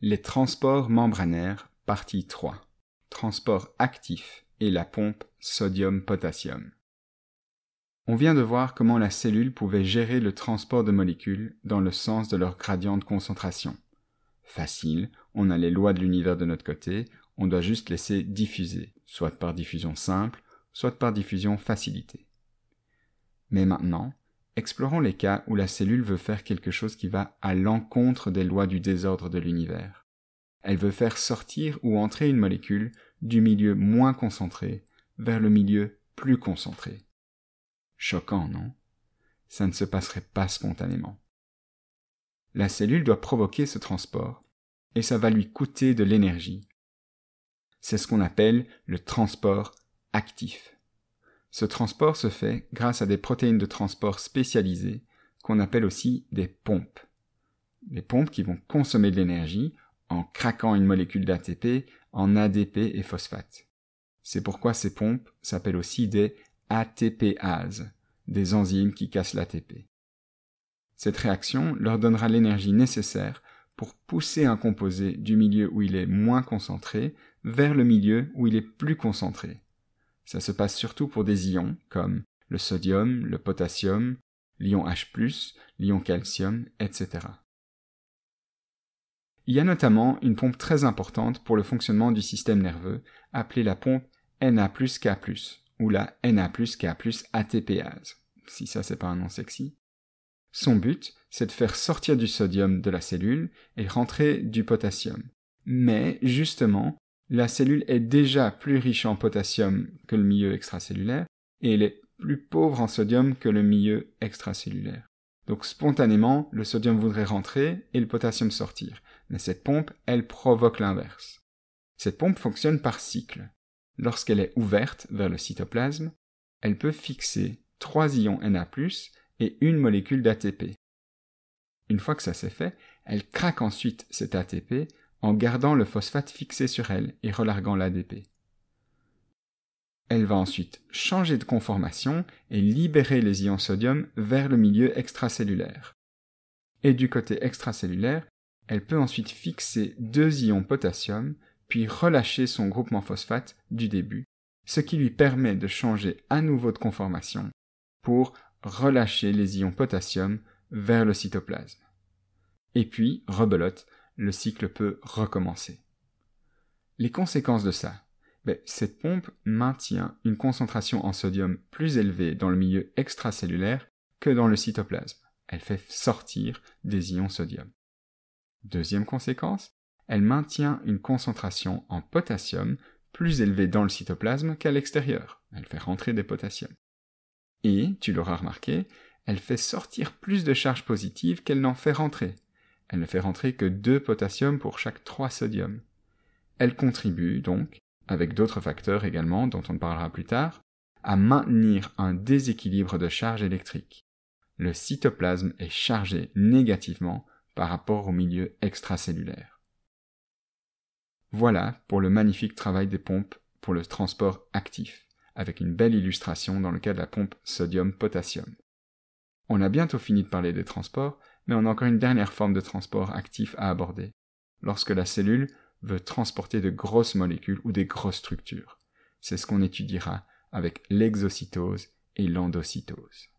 Les transports membranaires, partie 3. Transport actif et la pompe sodium-potassium. On vient de voir comment la cellule pouvait gérer le transport de molécules dans le sens de leur gradient de concentration. Facile, on a les lois de l'univers de notre côté, on doit juste laisser diffuser, soit par diffusion simple, soit par diffusion facilitée. Mais maintenant, explorons les cas où la cellule veut faire quelque chose qui va à l'encontre des lois du désordre de l'univers. Elle veut faire sortir ou entrer une molécule du milieu moins concentré vers le milieu plus concentré. Choquant, non? Ça ne se passerait pas spontanément. La cellule doit provoquer ce transport, et ça va lui coûter de l'énergie. C'est ce qu'on appelle le transport actif. Ce transport se fait grâce à des protéines de transport spécialisées qu'on appelle aussi des pompes. Des pompes qui vont consommer de l'énergie en craquant une molécule d'ATP en ADP et phosphate. C'est pourquoi ces pompes s'appellent aussi des ATPases, des enzymes qui cassent l'ATP. Cette réaction leur donnera l'énergie nécessaire pour pousser un composé du milieu où il est moins concentré vers le milieu où il est plus concentré. Ça se passe surtout pour des ions comme le sodium, le potassium, l'ion H+, l'ion calcium, etc. Il y a notamment une pompe très importante pour le fonctionnement du système nerveux, appelée la pompe Na+K+, ou la Na+K+ ATPase, si ça c'est pas un nom sexy. Son but, c'est de faire sortir du sodium de la cellule et rentrer du potassium. Mais, justement, la cellule est déjà plus riche en potassium que le milieu extracellulaire, et elle est plus pauvre en sodium que le milieu extracellulaire. Donc spontanément, le sodium voudrait rentrer et le potassium sortir. Mais cette pompe, elle provoque l'inverse. Cette pompe fonctionne par cycle. Lorsqu'elle est ouverte vers le cytoplasme, elle peut fixer 3 ions Na+, et une molécule d'ATP. Une fois que ça s'est fait, elle craque ensuite cet ATP en gardant le phosphate fixé sur elle et relarguant l'ADP. Elle va ensuite changer de conformation et libérer les ions sodium vers le milieu extracellulaire. Et du côté extracellulaire, elle peut ensuite fixer 2 ions potassium puis relâcher son groupement phosphate du début, ce qui lui permet de changer à nouveau de conformation pour relâcher les ions potassium vers le cytoplasme. Et puis, rebelote, le cycle peut recommencer. Les conséquences de ça, cette pompe maintient une concentration en sodium plus élevée dans le milieu extracellulaire que dans le cytoplasme. Elle fait sortir des ions sodium. Deuxième conséquence, elle maintient une concentration en potassium plus élevée dans le cytoplasme qu'à l'extérieur. Elle fait rentrer des potassiums. Et, tu l'auras remarqué, elle fait sortir plus de charges positives qu'elle n'en fait rentrer. Elle ne fait rentrer que 2 potassiums pour chaque 3 sodium. Elle contribue donc, avec d'autres facteurs également dont on parlera plus tard, à maintenir un déséquilibre de charge électrique. Le cytoplasme est chargé négativement par rapport au milieu extracellulaire. Voilà pour le magnifique travail des pompes pour le transport actif, avec une belle illustration dans le cas de la pompe sodium-potassium. On a bientôt fini de parler des transports, mais on a encore une dernière forme de transport actif à aborder, lorsque la cellule veut transporter de grosses molécules ou des grosses structures. C'est ce qu'on étudiera avec l'exocytose et l'endocytose.